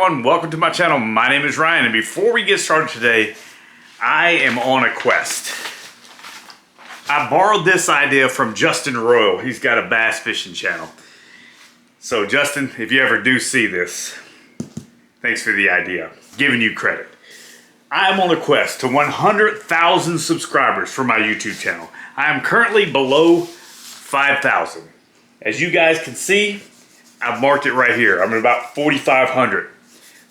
everyone, welcome to my channel. My name is Ryan, and before we get started today, I am on a quest. I borrowed this idea from Justin Royal. He's got a bass fishing channel. So Justin, if you ever do see this, thanks for the idea. Giving you credit. I am on a quest to 100,000 subscribers for my YouTube channel. I am currently below 5,000. As you guys can see, I've marked it right here. I'm at about 4,500.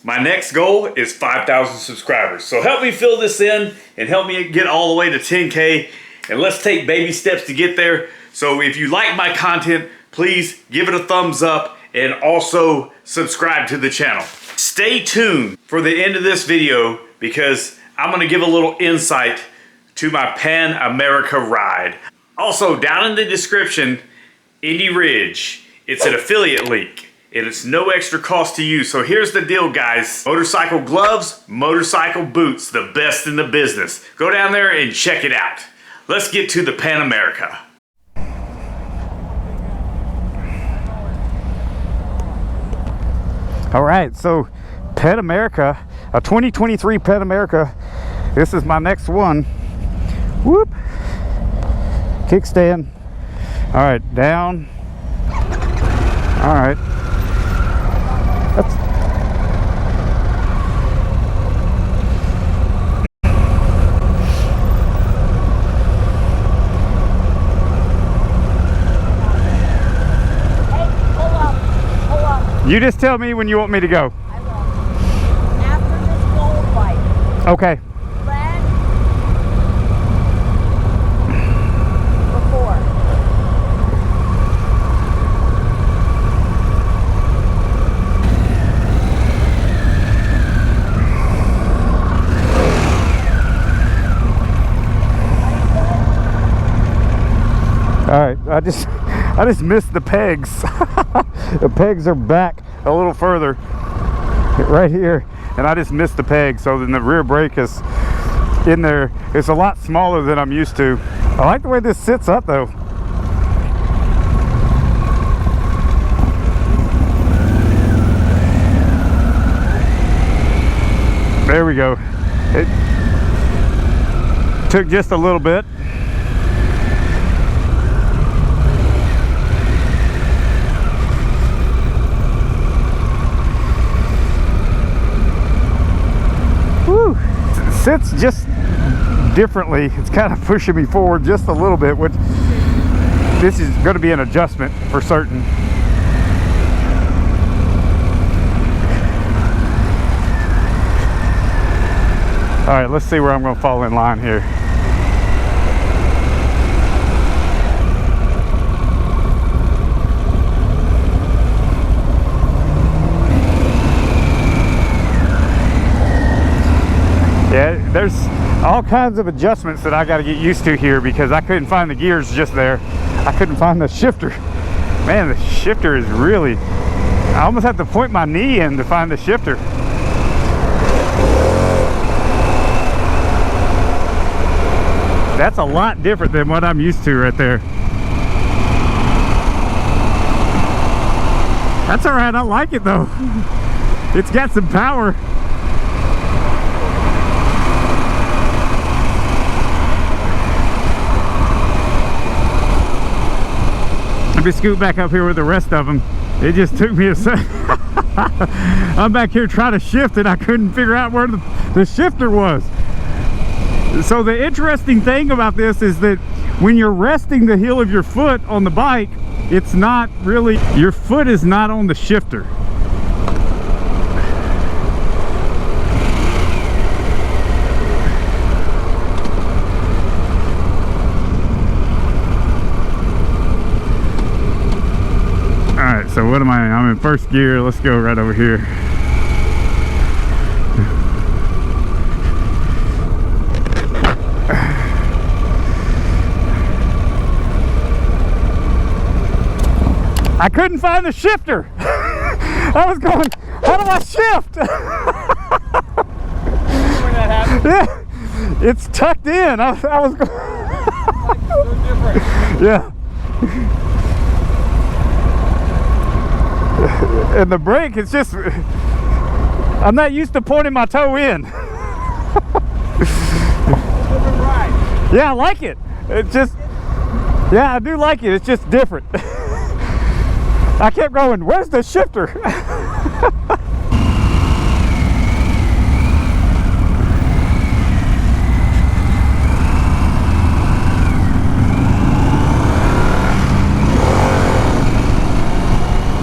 My next goal is 5,000 subscribers. So help me fill this in and help me get all the way to 10K. And let's take baby steps to get there. So if you like my content, please give it a thumbs up and also subscribe to the channel. Stay tuned for the end of this video because I'm gonna give a little insight to my Pan America ride. Also, down in the description, Indy Ridge. It's an affiliate link, and it's no extra cost to you. So here's the deal, guys. Motorcycle gloves, motorcycle boots, the best in the business. Go down there and check it out. Let's get to the Pan America. All right, so Pan America, a 2023 Pan America. This is my next one. Whoop. Kickstand. All right, down. All right. Hold up. You just tell me when you want me to go. I will. After this bullfight. Okay. Then before. All right, I just missed the pegs. The pegs are back a little further right here, and I just missed the peg. So then the rear brake is in there. It's a lot smaller than I'm used to. I like the way this sits up though. There we go. It took just a little bit. Sits just differently. It's kind of pushing me forward just a little bit, which this is going to be an adjustment for certain. All right, let's see where I'm going to fall in line here. Yeah, there's all kinds of adjustments that I got to get used to here because I couldn't find the gears just there. I couldn't find the shifter. Man, the shifter is really, I almost have to point my knee in to find the shifter. That's a lot different than what I'm used to right there. That's all right, I like it though. It's got some power. Let me scoot back up here with the rest of them. It just took me a second. I'm back here trying to shift and I couldn't figure out where the shifter was. So the interesting thing about this is that when you're resting the heel of your foot on the bike, it's not really, your foot is not on the shifter. Alright, so what am I in? I'm in first gear. Let's go right over here. I couldn't find the shifter. I was going, how do I shift? When that happened? Yeah, it's tucked in. I was going. Like so different. Yeah. And the brake, it's just, I'm not used to pointing my toe in. Yeah, I like it. It's just, yeah, I do like it. It's just different. I kept going, where's the shifter?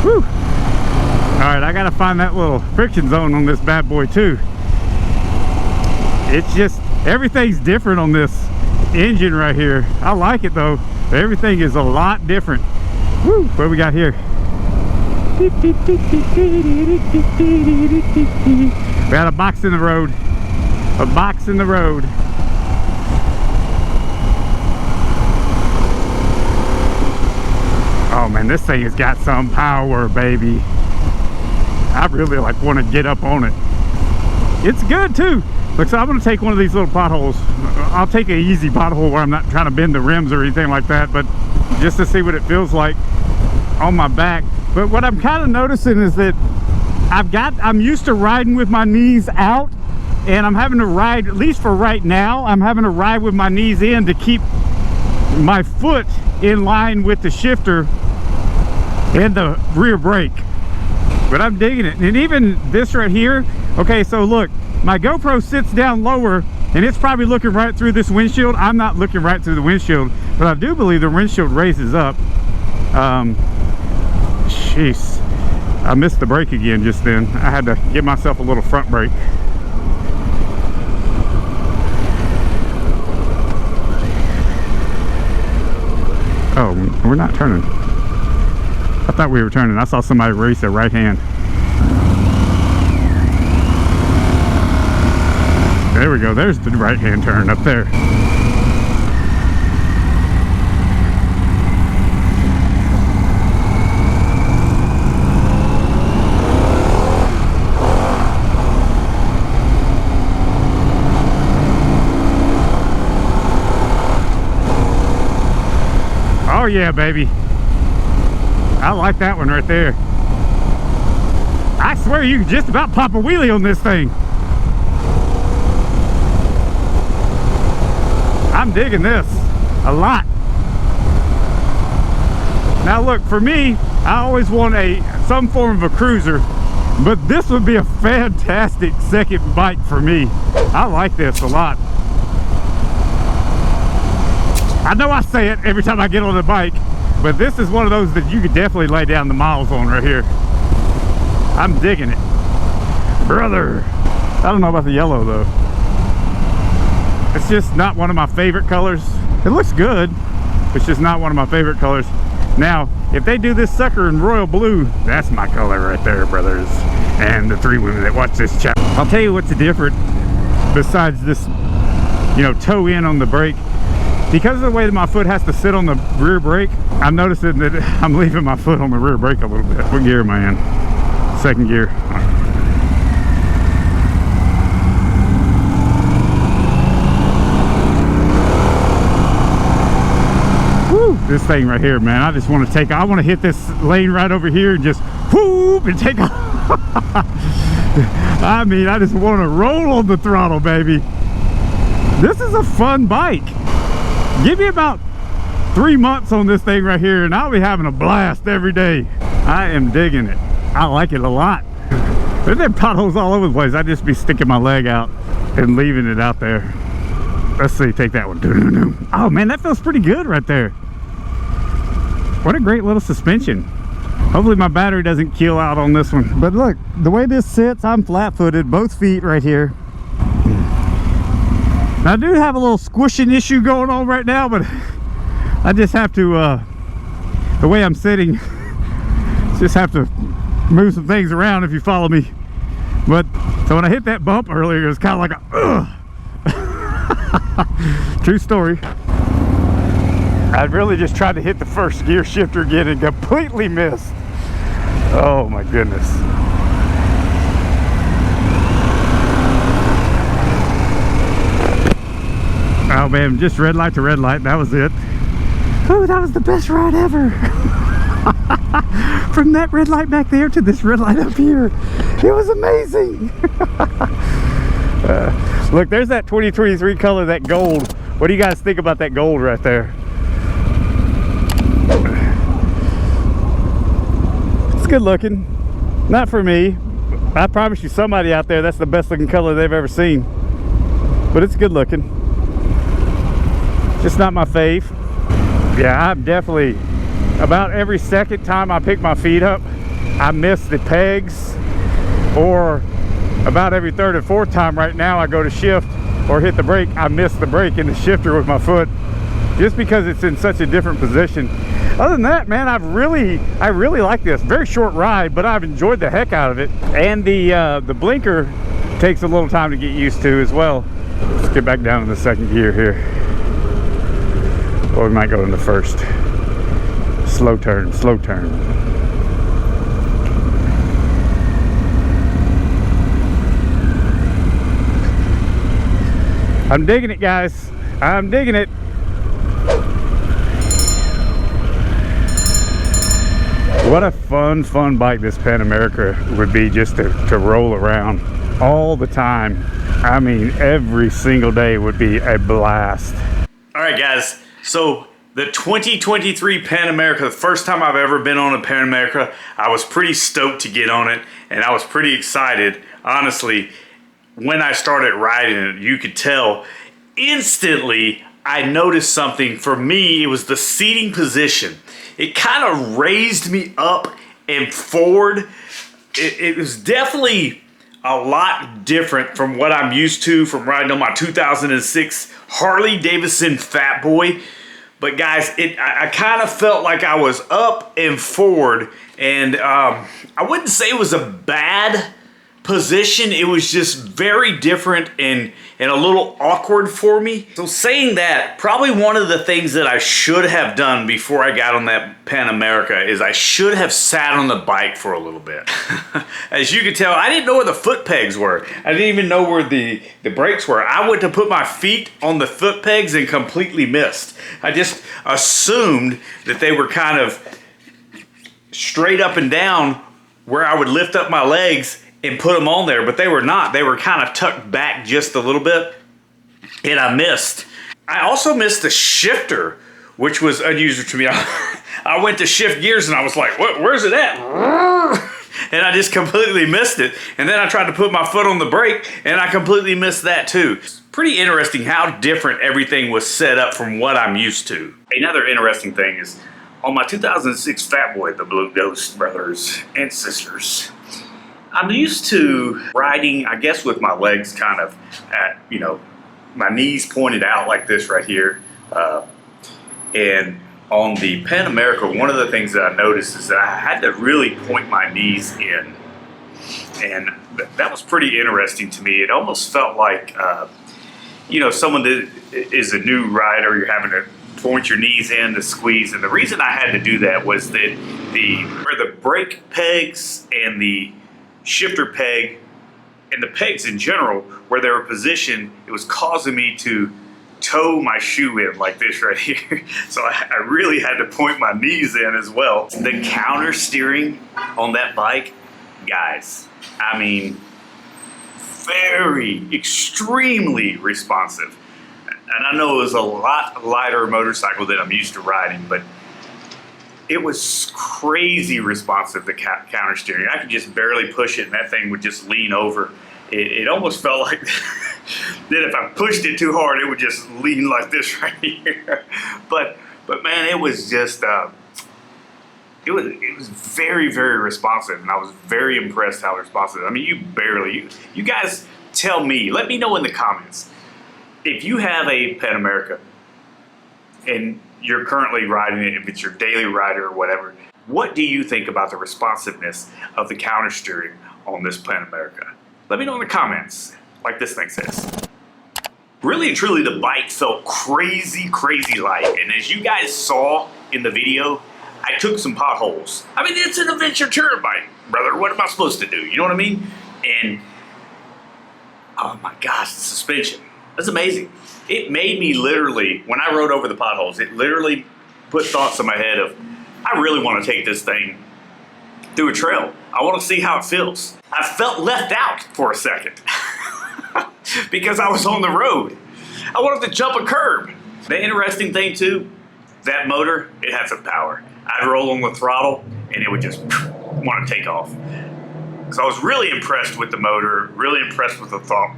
Whew. All right, I gotta find that little friction zone on this bad boy too. It's just, everything's different on this engine right here. I like it though. Everything is a lot different. Woo, what we got here? We got a box in the road. A box in the road. Oh man, this thing has got some power, baby. I really like want to get up on it. It's good too. Look, so I'm going to take one of these little potholes. I'll take an easy pothole where I'm not trying to bend the rims or anything like that, but just to see what it feels like on my back. But what I'm kind of noticing is that I'm used to riding with my knees out, and I'm having to ride, at least for right now, I'm having to ride with my knees in to keep my foot in line with the shifter and the rear brake. But I'm digging it. And even this right here, okay, so look, my GoPro sits down lower and it's probably looking right through this windshield. I'm not looking right through the windshield, but I do believe the windshield raises up. Jeez, I missed the brake again just then. I had to give myself a little front brake. Oh, we're not turning. I thought we were turning. I saw somebody raise their right hand. There we go. There's the right hand turn up there. Oh yeah, baby. I like that one right there. I swear you can just about pop a wheelie on this thing. I'm digging this a lot. Now look, for me, I always want some form of a cruiser, but this would be a fantastic second bike for me. I like this a lot. I know I say it every time I get on the bike, but this is one of those that you could definitely lay down the miles on right here. I'm digging it. Brother. I don't know about the yellow though. It's just not one of my favorite colors. It looks good. It's just not one of my favorite colors. Now, if they do this sucker in royal blue, that's my color right there, brothers. And the three women that watch this channel. I'll tell you what's different besides this, you know, toe in on the brake. Because of the way that my foot has to sit on the rear brake, I'm noticing that I'm leaving my foot on the rear brake a little bit. What gear am I in? Second gear. Woo, this thing right here, man. I just want to take, I want to hit this lane right over here and just whoop and take off. I mean, I just want to roll on the throttle, baby. This is a fun bike. Give me about 3 months on this thing right here and I'll be having a blast every day. I am digging it. I like it a lot. There's them potholes all over the place. I'd just be sticking my leg out and leaving it out there. Let's see, take that one. Oh man, that feels pretty good right there. What a great little suspension. Hopefully my battery doesn't keel out on this one. But look, the way this sits, I'm flat-footed, both feet right here. Now, I do have a little squishing issue going on right now, but I just have to, the way I'm sitting, just have to move some things around if you follow me. But, so when I hit that bump earlier, it was kind of like a, ugh. True story. I really just tried to hit the first gear shifter again and completely missed. Oh my goodness. Oh man, just red light to red light, that was it. Oh, that was the best ride ever. From that red light back there to this red light up here. It was amazing. Look, there's that 2023 color, that gold. What do you guys think about that gold right there? It's good looking. Not for me. I promise you, somebody out there, that's the best looking color they've ever seen. But it's good looking. Just not my fave. Yeah, I'm definitely, about every second time I pick my feet up, I miss the pegs. Or about every third or fourth time right now I go to shift or hit the brake, I miss the brake in the shifter with my foot, just because it's in such a different position. Other than that, man, I really like this. Very short ride, but I've enjoyed the heck out of it. And the blinker takes a little time to get used to as well. Let's get back down in the second gear here. Or we might go in the first. Slow turn, slow turn. I'm digging it, guys. I'm digging it. What a fun bike this Pan America would be, just to roll around all the time. I mean, every single day would be a blast. All right, guys. So the 2023 Pan America, the first time I've ever been on a Pan America, I was pretty stoked to get on it, and I was pretty excited. Honestly, when I started riding it, you could tell instantly I noticed something. For me, it was the seating position. It kind of raised me up and forward. It was definitely a lot different from what I'm used to from riding on my 2006 Harley Davidson Fat Boy. But guys, I kind of felt like I was up and forward, and I wouldn't say it was a bad position. It was just very different and a little awkward for me. So saying that, probably one of the things that I should have done before I got on that Pan America is I should have sat on the bike for a little bit. As you can tell, I didn't know where the foot pegs were. I didn't even know where the brakes were. I went to put my feet on the foot pegs and completely missed. I just assumed that they were kind of straight up and down where I would lift up my legs and put them on there, but they were not. They were kind of tucked back just a little bit, and I missed. I also missed the shifter, which was unusual to me. I went to shift gears and I was like, where's it at? And I just completely missed it. And then I tried to put my foot on the brake and I completely missed that too. It's pretty interesting how different everything was set up from what I'm used to. Another interesting thing is on my 2006 Fat Boy, the Blue Ghost brothers and sisters, I'm used to riding, I guess, with my legs kind of at, you know, my knees pointed out like this right here. And on the Pan America, one of the things that I noticed is that I had to really point my knees in. And that was pretty interesting to me. It almost felt like, you know, someone that is a new rider, you're having to point your knees in to squeeze. And the reason I had to do that was that where the brake pegs and the shifter peg and the pegs in general, where they were positioned, it was causing me to toe my shoe in like this right here. So I really had to point my knees in as well. The counter steering on that bike, guys, I mean, very, extremely responsive. And I know it was a lot lighter motorcycle than I'm used to riding, but it was crazy responsive, the counter steering. I could just barely push it and that thing would just lean over. It almost felt like that if I pushed it too hard, it would just lean like this right here. But man, it was just, it was very, very responsive, and I was very impressed how responsive. I mean, you guys tell me, let me know in the comments, if you have a Pan America and you're currently riding it, if it's your daily rider or whatever, what do you think about the responsiveness of the counter steering on this Pan America? Let me know in the comments, like this thing says. Really and truly, the bike felt crazy, crazy light. And as you guys saw in the video, I took some potholes. I mean, it's an adventure touring bike, brother. What am I supposed to do? You know what I mean? And, oh my gosh, the suspension. That's amazing. It made me literally, when I rode over the potholes, it literally put thoughts in my head of, I really want to take this thing through a trail. I want to see how it feels. I felt left out for a second because I was on the road. I wanted to jump a curb. The interesting thing too, that motor, it had some power. I'd roll on the throttle and it would just want to take off. So I was really impressed with the motor, really impressed with the thought.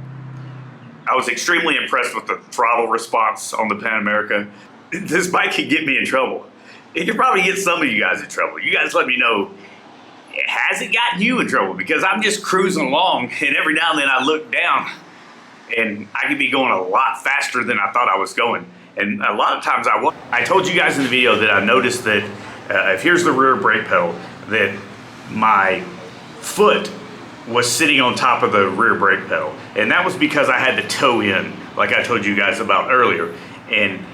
I was extremely impressed with the throttle response on the Pan America. This bike could get me in trouble. It could probably get some of you guys in trouble. You guys let me know, has it gotten you in trouble? Because I'm just cruising along and every now and then I look down and I could be going a lot faster than I thought I was going. And a lot of times I told you guys in the video that I noticed that if here's the rear brake pedal, that my foot was sitting on top of the rear brake pedal. And that was because I had to toe in, like I told you guys about earlier. And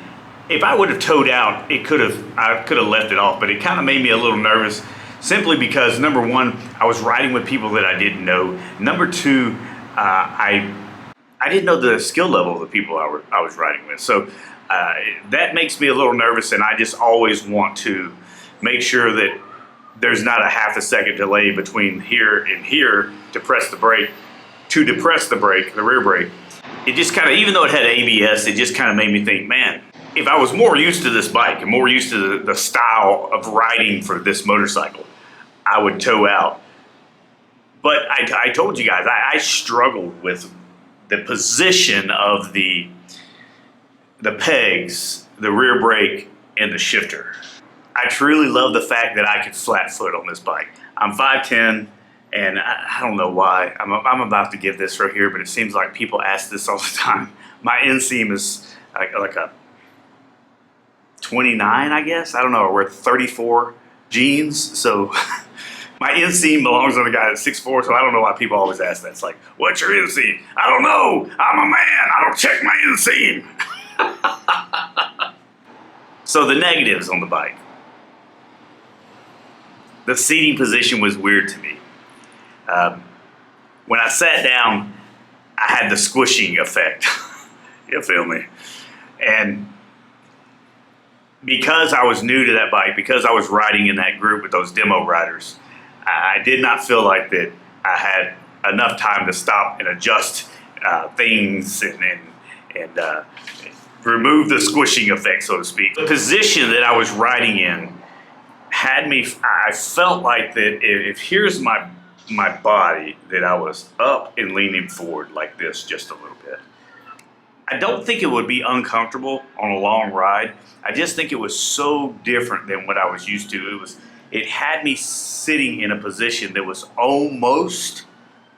if I would have towed out, I could have left it off, but it kind of made me a little nervous simply because, number one, I was riding with people that I didn't know. Number two, I didn't know the skill level of the people I was riding with. So that makes me a little nervous, and I just always want to make sure that there's not a half a second delay between here and here to press the brake, to depress the brake, the rear brake. It just kind of, even though it had ABS, it just kind of made me think, man, if I was more used to this bike and more used to the style of riding for this motorcycle, I would tow out. But I told you guys, I struggled with the position of the pegs, the rear brake, and the shifter. I truly love the fact that I could flat foot on this bike. I'm 5'10", and I don't know why. I'm about to give this right here, but it seems like people ask this all the time. My inseam is like a 29, I guess. I don't know, or we're 34 jeans, so my inseam belongs on a guy that's 6'4", so I don't know why people always ask that. It's like, what's your inseam? I don't know. I'm a man. I don't check my inseam. So the negatives on the bike. The seating position was weird to me. When I sat down, I had the squishing effect. You feel me? And because I was new to that bike, because I was riding in that group with those demo riders, I did not feel like that I had enough time to stop and adjust things and remove the squishing effect, so to speak. The position that I was riding in had me, I felt like that if here's my body, that I was up and leaning forward like this just a little bit. I don't think it would be uncomfortable on a long ride. I just think it was so different than what I was used to. It had me sitting in a position that was almost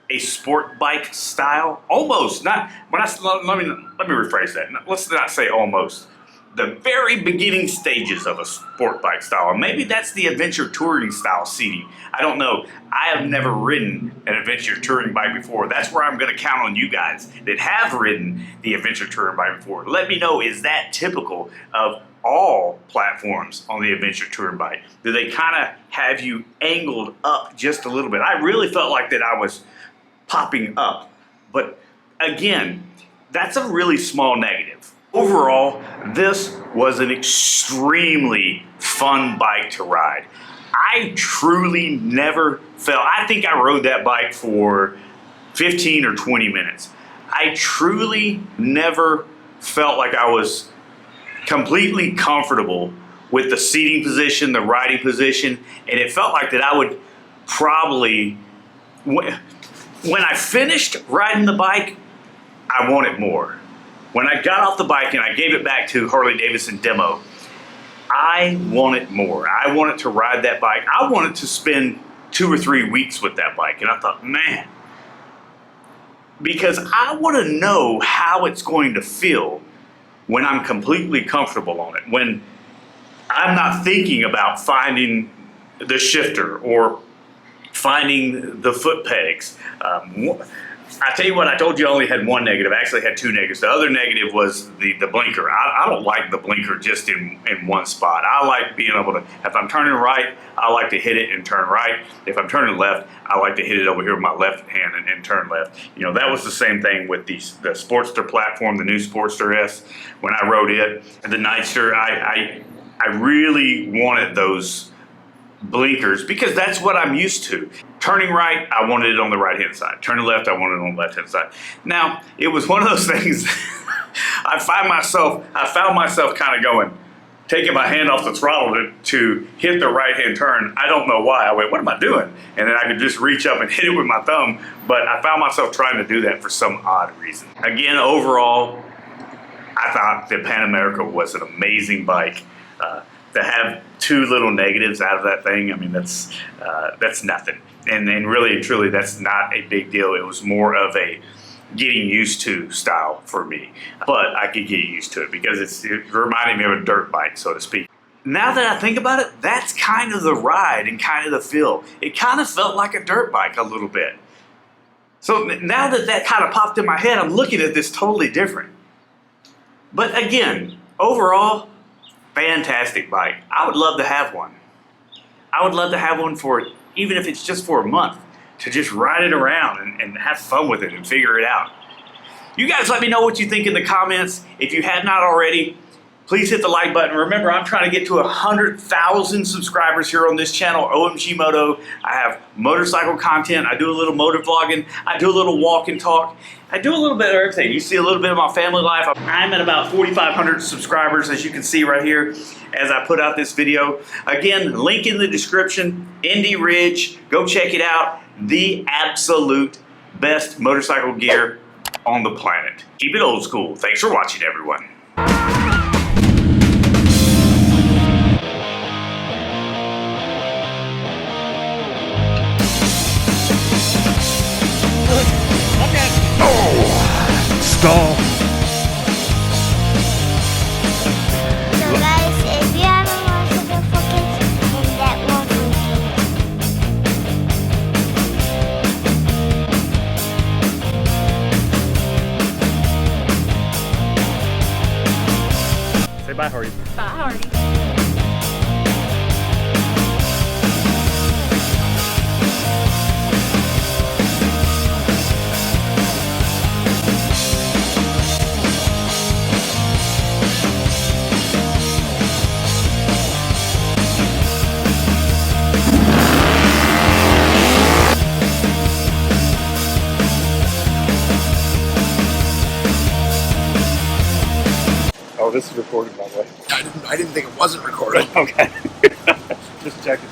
a sport bike style. Almost, not, let me rephrase that. Let's not say almost. The very beginning stages of a sport bike style. Or maybe that's the adventure touring style seating. I don't know. I have never ridden an adventure touring bike before. That's where I'm going to count on you guys that have ridden the adventure touring bike before. Let me know, is that typical of all platforms on the adventure touring bike? Do they kind of have you angled up just a little bit? I really felt like that I was popping up. But again, that's a really small negative. Overall, this was an extremely fun bike to ride. I truly never felt, I think I rode that bike for 15 or 20 minutes. I truly never felt like I was completely comfortable with the seating position, the riding position, and it felt like that I would probably, when I finished riding the bike, I wanted more. When I got off the bike and I gave it back to Harley Davidson demo, I wanted more. I wanted to ride that bike. I wanted to spend 2 or 3 weeks with that bike. And I thought, man, because I want to know how it's going to feel when I'm completely comfortable on it. When I'm not thinking about finding the shifter or finding the foot pegs. I tell you what, I told you I only had one negative. I actually had 2 negatives. The other negative was the blinker. I don't like the blinker just in one spot. I like being able to, if I'm turning right, I like to hit it and turn right. If I'm turning left, I like to hit it over here with my left hand and turn left. You know, that was the same thing with the Sportster platform, the new Sportster S. When I rode it, the Nightster, I really wanted those blinkers because that's what I'm used to. Turning right, I wanted it on the right hand side. Turning left, I wanted it on the left hand side. Now, it was one of those things I found myself kind of going, taking my hand off the throttle to hit the right hand turn. I don't know why. I went, what am I doing? And then I could just reach up and hit it with my thumb, but I found myself trying to do that for some odd reason. Again, overall, I thought the Pan America was an amazing bike. To have two little negatives out of that thing, I mean, that's nothing. And really and truly, that's not a big deal. It was more of a getting used to style for me. But I could get used to it because it reminded me of a dirt bike, so to speak. Now that I think about it, that's kind of the ride and kind of the feel. It kind of felt like a dirt bike a little bit. So now that kind of popped in my head, I'm looking at this totally different. But again, overall, fantastic bike. I would love to have one. I would love to have one for, even if it's just for a month, to just ride it around and have fun with it and figure it out. You guys let me know what you think in the comments. If you have not already, please hit the like button. Remember, I'm trying to get to 100,000 subscribers here on this channel, OMG Moto. I have motorcycle content. I do a little motor vlogging. I do a little walk and talk. I do a little bit of everything. You see a little bit of my family life. I'm at about 4,500 subscribers, as you can see right here, as I put out this video. Again, link in the description, Indy Ridge. Go check it out. The absolute best motorcycle gear on the planet. Keep it old school. Thanks for watching, everyone. Stall. So guys, if you haven't watched the footage, then that won't Say bye, Harley. Bye, Harley. Oh, this is recorded, by the way. I didn't think it wasn't recorded. Okay. Just checking.